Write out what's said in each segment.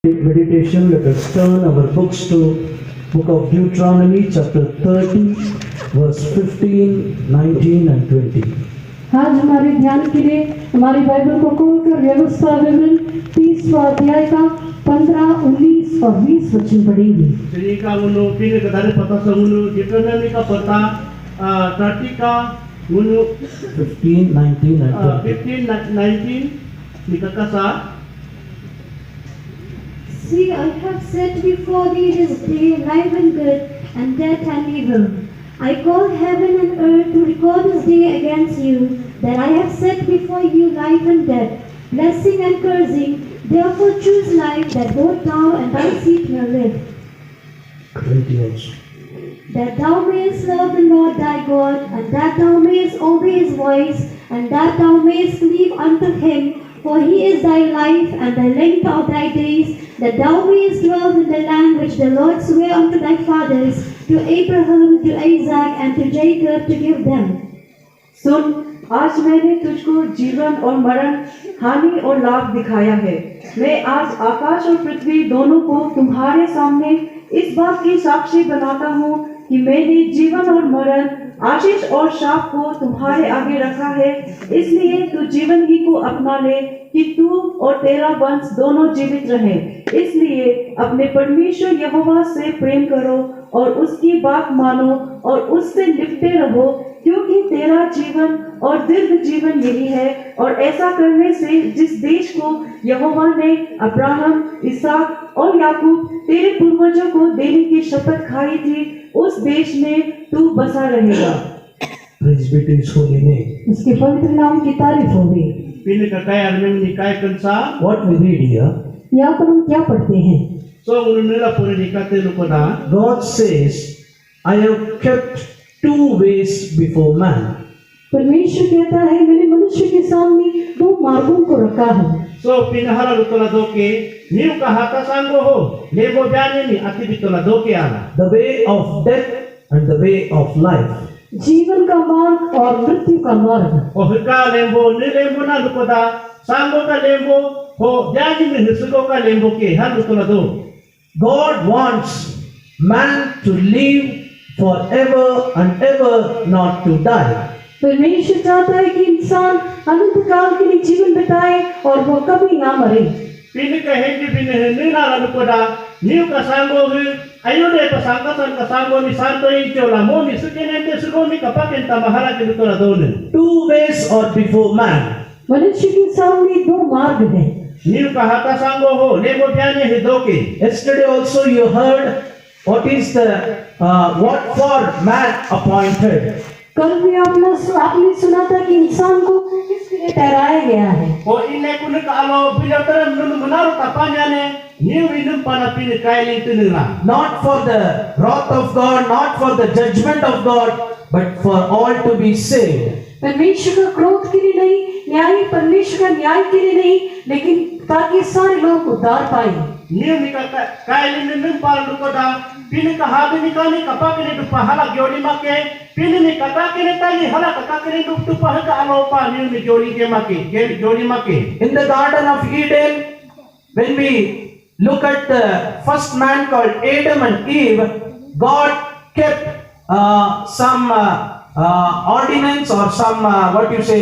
Meditation, let us turn our books to book of Deuteronomy chapter 30 verse 15, 19 and 20. आज हमारे ध्यान के लिए हमारी बाइबल को खोलकर व्यवस्था विवरण 30वां अध्याय का 15, 19 और 20 वचन पढ़ेंगे। Jadi kamu pilih ke dari patah semulu Deuteronomy ka peta 30 ka munu 15, 19 and 20. 15, 19 ni kakasa. See, I have set before thee this day life and good, and death and evil. I call heaven and earth to record this day against you, that I have set before you life and death, blessing and cursing. Therefore choose life, that both thou and thy seed may live. 20 also. That thou mayest love the Lord thy God, and that thou mayest obey his voice, and that thou mayest cleave unto him. For he is thy life and the length of thy days, that thou mayest dwell in the land which the Lord sware unto thy fathers, to Abraham, to Isaac, and to Jacob, to give them. सुन, आज मैंने तुझको जीवन और मरण, हानि और लाभ दिखाया है। मैं आज आकाश और पृथ्वी दोनों को तुम्हारे सामने इस बात की साक्षी बनाता हूँ कि मैंने जीवन और मरण, आशीष और शाप को तुम्हारे आगे रखा है। इसलिए तू जीवन ही को अपना ले कि तू और तेरा वंश दोनों जीवित रहे। इसलिए अपने परमेश्वर यहोवा से प्रेम करो और उसकी बात मानो और उससे लिपटे रहो, क्योंकि तेरा जीवन और दीर्घ जीवन यही है। और ऐसा करने से जिस देश को यहोवा ने अब्राहम, इसहाक और याकूब तेरे पूर्वजों को देने की शपथ खाई थी, उस देश में तू बसा रहेगा। Praise be to his holy name. उसके पवित्र नाम की तारीफ होगी। Pilih ke kaya armeng ni kaya kensa. What we read here, यहाँ पर हम क्या pढ़ते हैं? So ununila pura dikate lukoda. God says, I have kept two ways before man. परमेश्वर कहता है, मैंने मनुष्य के सामने दो मार्गों को रखा है। So pinahala lutola doke niu kahata sango ho lebo biane ni ati bitola doke ala. The way of death and the way of life. जीवन का मार्ग और मृत्यु का मार्ग। O hika lembo ni lembo na lukoda sango ka lembo ho biane ni hisugo ka lembo ke hal lutola do. God wants man to live forever and ever, not to die. परमेश्वर चाहता है कि इंसान अनंत काल के लिए जीवन बिताए और वो कभी ना मरे। Pilih ke hengi pilih ni na lukoda niu ka sango hu ayo de pasangkatan ka sango ni santo incho la mo ni sukenente sugo ni kapaken tamahala ke lutola do ne. Two ways are before man. मनुष्य के सामने दो मार्ग हैं। Niu kahata sango ho lebo biane he doke. Yesterday also you heard what is the what for man appointed. कल भी आपने सुना था कि इंसान को किसके लिए ठहराया गया है। O ine kunu ka alo bila terem nunu menaru tapanya ne niu inum pana pilih kailin tununa. Not for the wrath of God, not for the judgment of God, but for all to be saved. परमेश्वर का क्रोध के लिए नहीं, न्याय परमेश्वर का न्याय के लिए नहीं, लेकिन ताकि सारे लोग उद्धार पाए। Niu ni ka kailin nunum pana lukoda pilih ka hadu ni kani kapakene du pahala gyori make pilih ni kata kene tali hala kata kene du pahala ka alo pa niu ni gyori ke make gyori make. In the Garden of Eden, when we look at the first man called Adam and Eve, God kept some ordinance or some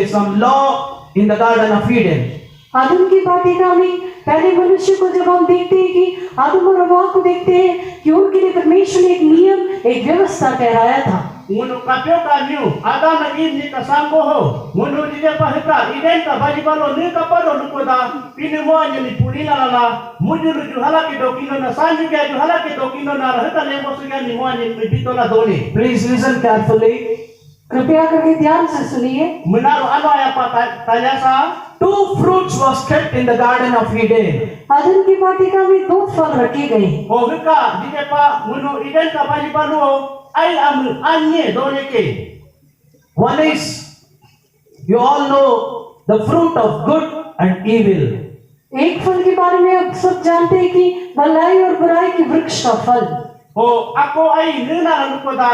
some law in the Garden of Eden. आदम की वाटिका में पहले मनुष्य को जब हम देखते हैं कि आदम और हव्वा को देखते हैं कि उनके लिए परमेश्वर ने एक नियम, एक व्यवस्था ठहराया था। Munu kapyo ka niu ada na ni ka sango ho munu di pa heka iden ka bali balo ni ka paro lukoda pini mo ani ni pulila la mujuru ju hala ke dokino na sanju ke ju hala ke dokino na heka le mo suga ni mo ani bitola doni. Please listen carefully. कृपया करके ध्यान से सुनिए। Menaru ano ya pa tanya sa. Two fruits was kept in the Garden of Eden. आदम की वाटिका में दो फल रखे गए। O heka di pa munu iden ka bali balo ai amu anye doni ke. One is, you all know, the fruit of good and evil. एक फल के बारे में आप सब जानते हैं कि भलाई और बुराई के वृक्ष का फल। O ako ai nuna lukoda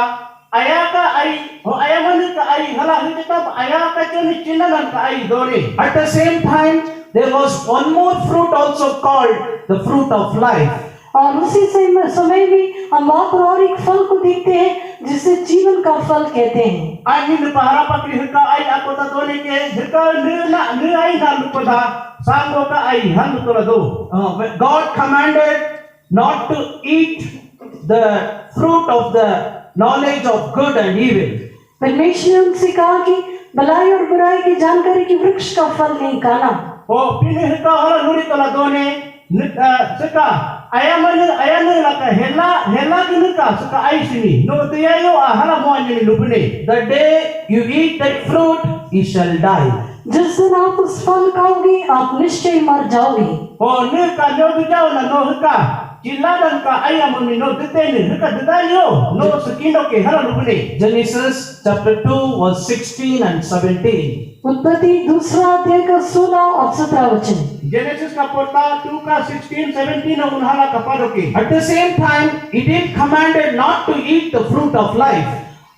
ayaka ai o ayamani ka ai hala hikitab ayaka choni chinanan ka ai dore. At the same time, there was one more fruit also called the fruit of life. और उसी समय में हम वहाँ पर और एक फल को देखते हैं जिसे जीवन का फल कहते हैं। Ai ni pahara pakri hika ai akota dore ke hika ni ai na lukoda sango ka ai han lukoda do. When God commanded not to eat the fruit of the knowledge of good and evil. परमेश्वर ने उनसे कहा कि भलाई और बुराई की जानकारी के वृक्ष का फल नहीं खाना। O pini hika hala nuri tola done seka ayamani laka hela kinuka seka ai sini no tiayo hala mo anjani lupune. The day you eat that fruit, you shall die. जिस दिन आप उस फल खाओगे आप निश्चय मर जाओगे। O ni ka no bijau na no hika ciladan ka ayamani no diteni hika didayo no sekino ke hala lupune. Genesis chapter 2 verse 16 and 17. उत्पत्ति दूसरा अध्याय का 16 और 17 वचन। Genesis ka porta 2 ka 16 17 og unhala ka padoke. At the same time, it is commanded not to eat the fruit of life.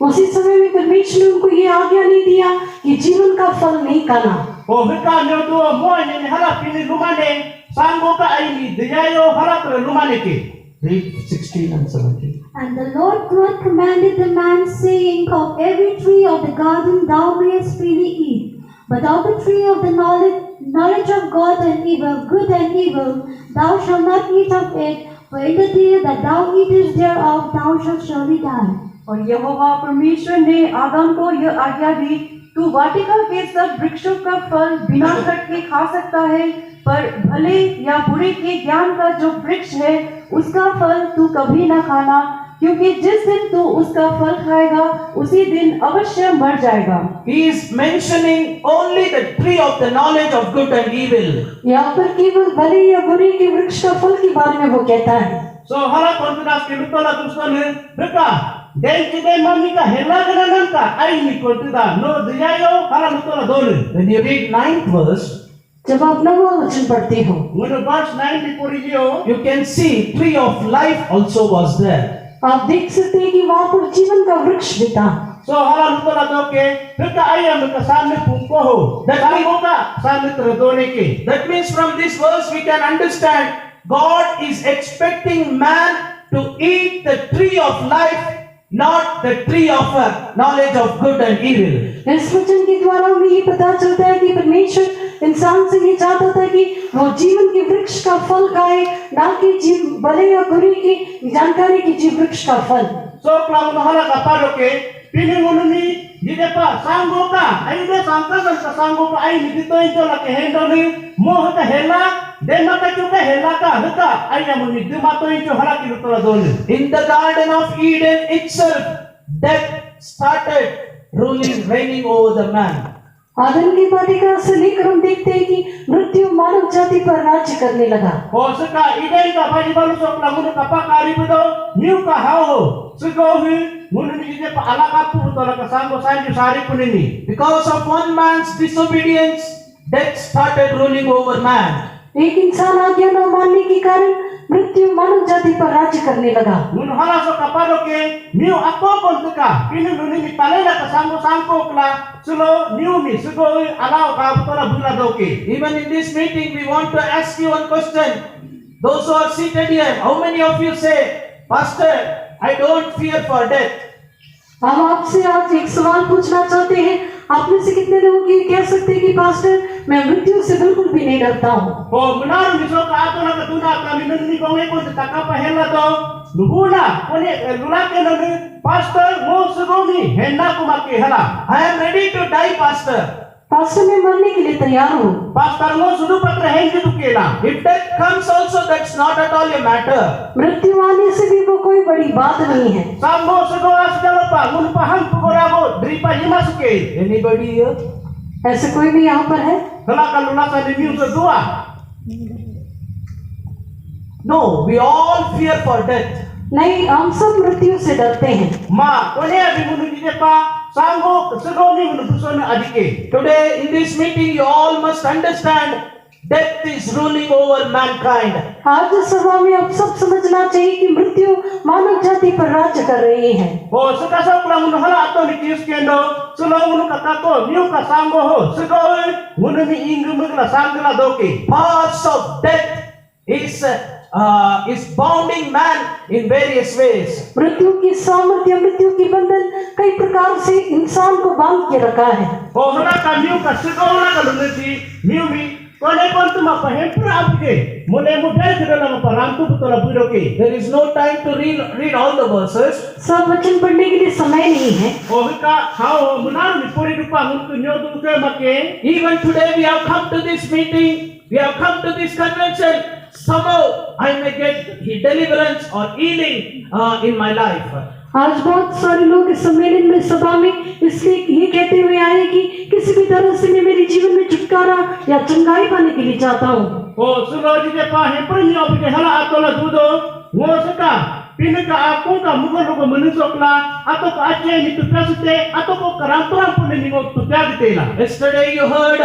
उसी समय में परमेश्वर ने उनको ये आज्ञा नहीं दिया कि जीवन का फल नहीं खाना। O hika no do mo anjani hala pini lumane sango ka ai ni diayo hala tra lumane ke. Read 16 and 17. And the Lord God commanded the man, saying, of every tree of the garden thou mayest freely eat, but of the tree of the knowledge of God and evil, good and evil, thou shalt not eat of it, for in the day that thou eatest thereof, thou shalt surely die. और यहोवा परमेश्वर ने आदम को यह आज्ञा दी, तू वाटिका के सब वृक्षों का फल बिना कट के खा सकता है, पर भले या बुरे के ज्ञान का जो वृक्ष है उसका फल तू कभी न खाना, क्योंकि जिस दिन तू उसका फल खाएगा उसी दिन अवश्य मर जाएगा। He is mentioning only the tree of the knowledge of good and evil. यहाँ पर केवल भले या बुरे के वृक्ष का फल के बारे में वो कहता है। So hala kontinas ke lutola dustone hika den kide mami ka hela ganan ka ai ni kontida no diayo hala lutola dole. When you read 9th verse, जब आप नवा वचन पढ़ते हो When verse 9 di porijio you can see tree of life also was there. आप देख सकते हैं कि वहाँ पर जीवन का वृक्ष भी था। so hala lutola doke hika ai am ka samne pumko ho sango ka samne tra dole ke. That means from this verse we can understand God is expecting man to eat the tree of life, not the tree of knowledge of good and evil. इस वचन के द्वारा हमें ये पता चलता है कि परमेश्वर इंसान से ये चाहता था कि वो जीवन के वृक्ष का फल खाए, ना कि जीव भले या बुरे की जानकारी की जीव वृक्ष का फल। so klang hala ka padoke pini ngununi di depa sango ka ai de sangka ka sango ka ai ni dito into la ke hendoni mo ka hela de maka chuka hela ka haka ai ya muni de mato into hala ki lutola dole. In the Garden of Eden itself, death started reigning over the man. आदम की वाटिका से लेकर हम देखते हैं कि मृत्यु मानव जाति पर राज्य करने लगा। O saka iden ka bali balu so klamunu ka pa kari bido niu ka hao sugo hi ngununi di depa ala ka pu to ka sango sanju sari kunini. Because of one man's disobedience, death started ruling over man. एक इंसान आज्ञा न मानने के कारण मृत्यु मानव जाति पर राज्य करने लगा। Mun hala so kaparo ke niu ako kontuka pinu nuni ni palela ka sango sango kla sulo niu mi sugo ala ka butola bula doke. Even in this meeting, we want to ask you one question. Those who are seated here, how many of you say, Pastor, I don't fear for death? हम आपसे आज एक सवाल पूछना चाहते हैं। आप में से कितने लोग ये कह सकते हैं कि पास्टर मैं मृत्यु से बिल्कुल भी नहीं डरता हूँ। O benar ni so ka ato na katuna ka minun ni konge ko taka pa hela do lubuna kone lula ke no ni pastor mo sugo ni henna ko make hela. I am ready to die, Pastor. Pastor मैं मरने के लिए तैयार हूँ। Pastor mo sudu patra hengi dukela. If death comes also, that's not at all a matter. मृत्यु आने से भी वो कोई बड़ी बात नहीं है। Sambo sugo asdalo pa mun paham pugorago dripa himasuke. Anybody here? ऐसे कोई भी यहाँ पर है? Kala ka lula sa ni miu so dua. No, we all fear for death. नहीं, हम सब मृत्यु से डरते हैं। Ma kone abi munu di depa sango sugo ni munu pusona adike. Today in this meeting, you all must understand death is ruling over mankind. आज इस सभा में अब सब समझना चाहिए कि मृत्यु मानव जाति पर राज्य कर रही है। O sekasa pula mun hala ato ni kius kendo, sulo mun katako miu ka sango ho, sekoe mun mi ingu mugla sangla doke. Powers of death is bounding man in various ways. मृत्यु की सामर्थ्य, मृत्यु की बंधन कई प्रकार से इंसान को बांध के रखा है। O hala ka miu ka sekoe ka luneti, miu mi kone kon tuma pahempra apke, mule mudel kedala maparantu putola buroke. There is no time to read all the verses. सब वचन पढ़ने के लिए समय नहीं है। O hika hao munar ni puri rupa mun tu nyodu ke make. Even today we have come to this meeting, we have come to this convention. Somehow I may get deliverance or healing in my life. आज बहुत सारे लोग इस सम्मेलन में, सभा में इसलिए ये कहते हुए आए कि किसी भी तरह से मैं मेरे जीवन में छुटकारा या चंगाई पाने के लिए चाहता हूँ। O sulo jide pahempra ni apke hala atola dudo, ngo seka pinaka aku ka mugo ko menusokla atau ka ache ni tu pesute atau ko karampuram pun ni ngo tu la. Yesterday you heard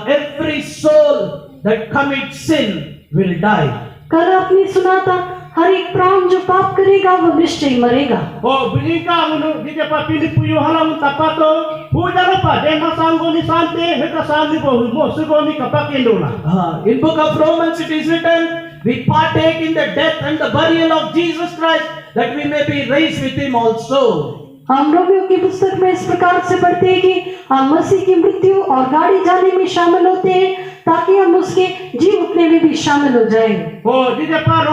every soul that commits sin will die. कल आपने सुना था हर एक प्राण जो पाप करेगा वो निश्चय मरेगा। O binika munu jide pa pili puyo hala mun tapato, pujalo pa denga sango ni sante heka sandi bo mo sugo ni kapakendola. In book of Romans it is written, we partake in the death and the burial of Jesus Christ, that we may be raised with him also. हम Romeo की पुस्तक में इस प्रकार से पढ़ते हैं कि हम मसीह की मृत्यु और गाड़ी जाने में शामिल होते हैं ताकि हम उसके जी उठने में भी शामिल हो जाएं। O jide pa